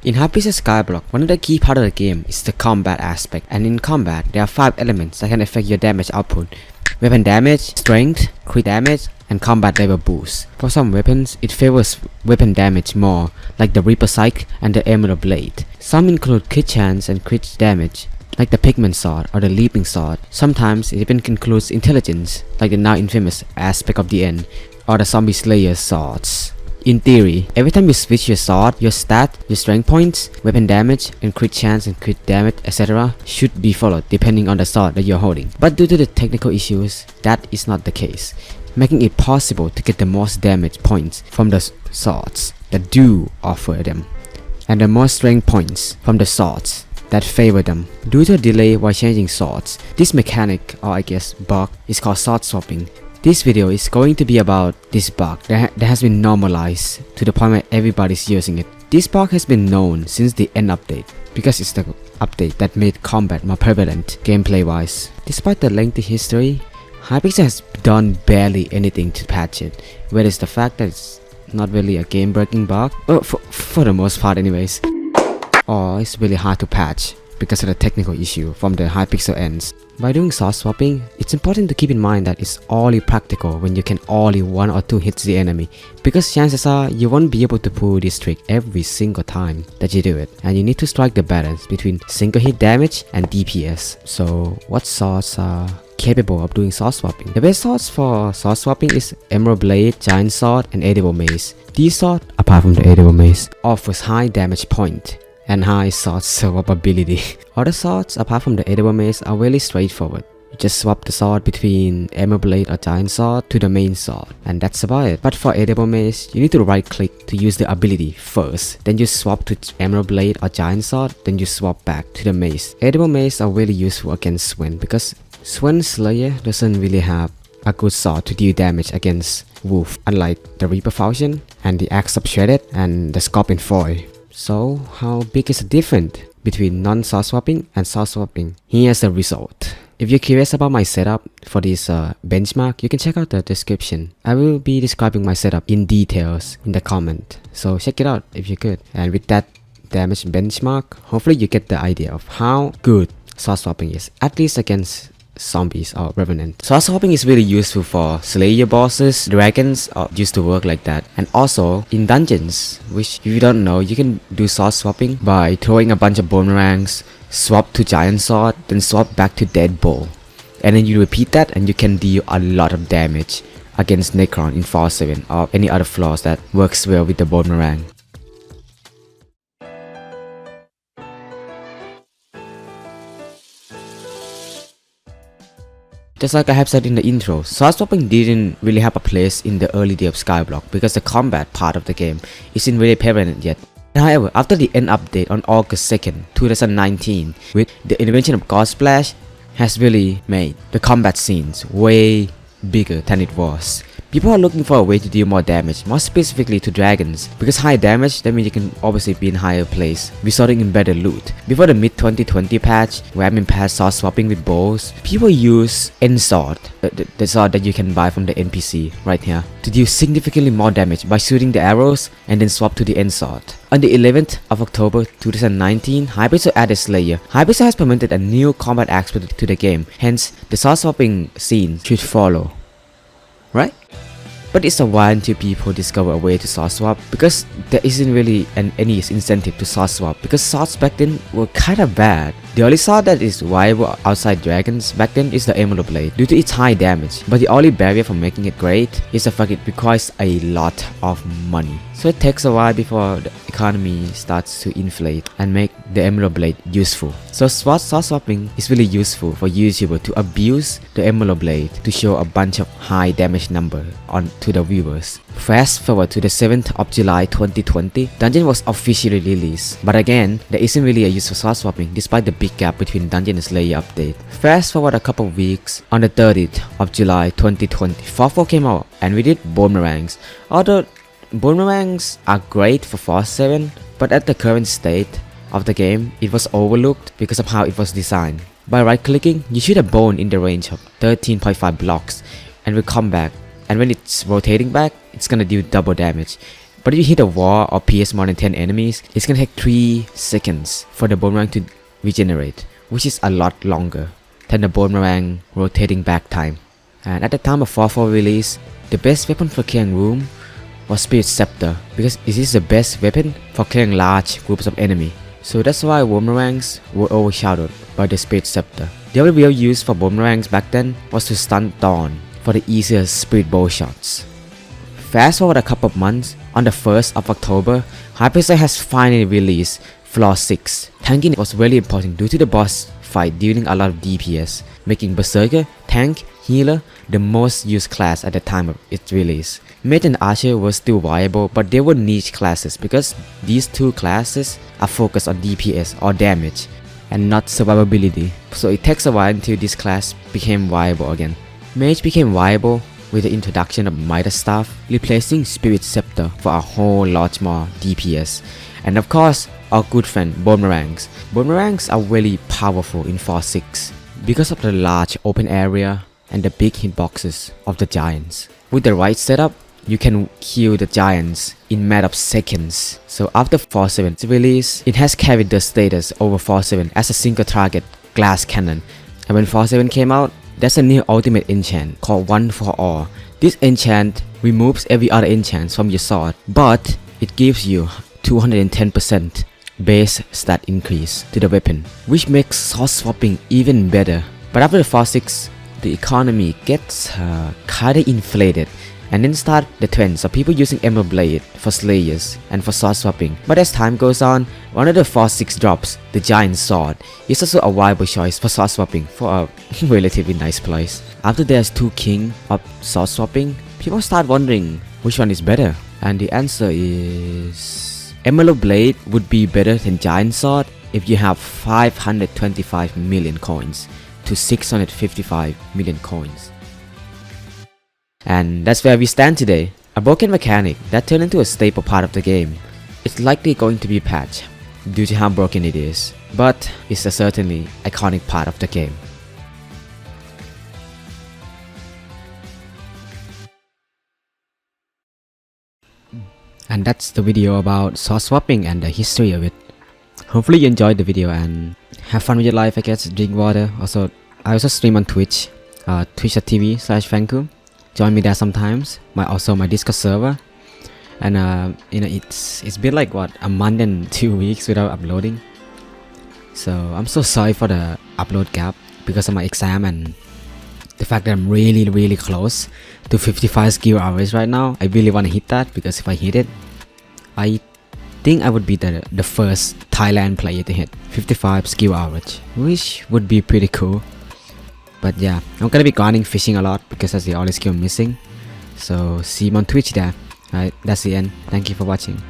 In Hypixel Skyblock, one of the key part of the game is the combat aspect, and in combat, there are 5 elements that can affect your damage output: weapon damage, strength, crit damage, and combat level boost. For some weapons, it favors weapon damage more, like the Reaper Scythe and the Emerald Blade. Some include crit chance and crit damage, like the Pigment Sword or the Leaping Sword. Sometimes it even includes intelligence, like the now infamous Aspect of the End or the Zombie Slayer swords. In theory, every time you switch your sword, your stat, your strength points, weapon damage, and crit chance and crit damage, etc. should be followed depending on the sword that you're holding. But due to the technical issues, that is not the case, making it possible to get the most damage points from the swords that do offer them, and the most strength points from the swords that favor them. Due to a delay while changing swords, this mechanic, or I guess bug, is called sword swapping. This video is going to be about this bug that has been normalized to the point where everybody's using it. This bug has been known since the end update, because it's the update that made combat more prevalent gameplay wise. Despite the lengthy history, Hypixel has done barely anything to patch it, whether it's the fact that it's not really a game breaking bug, for the most part anyways, or it's really hard to patch because of the technical issue from the Hypixel ends. By doing sword swapping, it's important to keep in mind that it's only practical when you can only 1 or 2 hits the enemy, because chances are you won't be able to pull this trick every single time that you do it, and you need to strike the balance between single hit damage and DPS. So what swords are capable of doing sword swapping? The best swords for sword swapping is Emerald Blade, Giant Sword, and Edible Mace. These swords, apart from the Edible Mace, offers high damage point and high sword survivability. Other swords apart from the Edible Mace are really straightforward. You just swap the sword between Emerald Blade or Giant Sword to the main sword, and that's about it. But for Edible Mace, you need to right click to use the ability first, then you swap to Emerald Blade or Giant Sword, then you swap back to the Mace. Edible Mace are really useful against Sven, because Sven Slayer doesn't really have a good sword to deal damage against Wolf, unlike the Reaper Falchion and the Axe of Shredded and the Scorpion Foil. So how big is the difference between non-sword swapping and sword swapping? Here's the result. If you're curious about my setup for this benchmark, you can check out the description. I will be describing my setup in details in the comment, so check it out if you could. And with that damage benchmark, hopefully you get the idea of how good sword swapping is, at least against zombies or revenant. Sword swapping is really useful for slayer bosses, dragons, or used to work like that. And also in dungeons, which if you don't know, you can do sword swapping by throwing a bunch of boomerangs, swap to Giant Sword, then swap back to Deadbolt, and then you repeat that and you can deal a lot of damage against Necron in 4-7 or any other flaws that works well with the boomerang. Just like I have said in the intro, sword swapping didn't really have a place in the early day of Skyblock because the combat part of the game isn't really prevalent yet. However, after the end update on August 2nd, 2019, with the invention of God Splash, has really made the combat scenes way bigger than it was. People are looking for a way to deal more damage, more specifically to dragons, because high damage, that means you can obviously be in higher place, resulting in better loot. Before the mid-2020 patch, where admin patched sword swapping with bows, people use End Sword, the sword that you can buy from the NPC right here, to deal significantly more damage by shooting the arrows and then swap to the End Sword. On the 11th of October 2019, Hypixel added Slayer. Hypixel has implemented a new combat aspect to the game, hence the sword swapping scene should follow, right? But it's a while until people discover a way to sword swap, because there isn't really any incentive to sword swap, because swords back then were kinda bad. The only sword that is viable outside dragons back then is the Emerald Blade due to its high damage, but the only barrier for making it great is the fact it requires a lot of money. So it takes a while before the economy starts to inflate and make the Emerald Blade useful. So sword swapping is really useful for YouTubers to abuse the Emerald Blade to show a bunch of high damage number on to the viewers. Fast forward to the 7th of July 2020, Dungeon was officially released. But again, there isn't really a use for sword swapping despite the big gap between Dungeon and Slayer update. Fast forward a couple of weeks, on the 30th of July 2020, 4.4 came out and we did boomerangs. Although boomerangs are great for 4-7, but at the current state of the game, it was overlooked because of how it was designed. By right clicking, you shoot a bone in the range of 13.5 blocks and will come back, and when it's rotating back, it's gonna do double damage. But if you hit a wall or pierce more than 10 enemies, it's gonna take 3 seconds for the boomerang to regenerate, which is a lot longer than the boomerang rotating back time. And at the time of 4.4 release, the best weapon for clearing room was Spirit Scepter, because it is the best weapon for clearing large groups of enemy. So that's why boomerangs were overshadowed by the Spirit Scepter. The only real use for boomerangs back then was to stun Dawn for the easier Spirit Bow shots. Fast forward a couple of months, on the 1st of October, Hypixel has finally released Floor 6. Tanking was really important due to the boss fight dealing a lot of DPS, making Berserker, Tank, Healer the most used class at the time of its release. Mage and Archer were still viable, but they were niche classes because these two classes are focused on DPS or damage and not survivability, so it takes a while until this class became viable again. Mage became viable with the introduction of Midas Staff, replacing Spirit Scepter for a whole lot more DPS. And of course, our good friend Boomerangs. Boomerangs are really powerful in 4.6 because of the large open area and the big hitboxes of the giants. With the right setup, you can kill the giants in matter of seconds. So after 4.7's release, it has carried the status over 4.7 as a single target glass cannon. And when 4.7 came out, there's a new ultimate enchant called One for All. This enchant removes every other enchant from your sword, but it gives you 210% base stat increase to the weapon, which makes sword swapping even better. But after the 4.6, the economy gets kinda inflated, and then start the trends of people using Emerald Blade for slayers and for sword swapping. But as time goes on, one of the 4.6 drops, the Giant Sword, is also a viable choice for sword swapping for a relatively nice price. After there's two king of sword swapping, people start wondering which one is better, and the answer is Emerald Blade would be better than Giant Sword if you have 525 million coins to 655 million coins. And that's where we stand today. A broken mechanic that turned into a staple part of the game. It's likely going to be patched due to how broken it is, but it's a certainly iconic part of the game. And that's the video about sword swapping and the history of it. Hopefully you enjoyed the video and have fun with your life, I guess. Drink water. I also stream on Twitch, twitch.tv/Fanku. Join me there sometimes. My Discord server. And it's been like a month and 2 weeks without uploading. So I'm so sorry for the upload gap because of my exam and the fact that I'm really close to 55 skill hours right now. I really want to hit that, because if I hit it, I think I would be the first Thailand player to hit 55 skill average, which would be pretty cool. But yeah, I'm gonna be grinding fishing a lot because that's the only skill I'm missing. So see you on Twitch there. Alright, that's the end. Thank you for watching.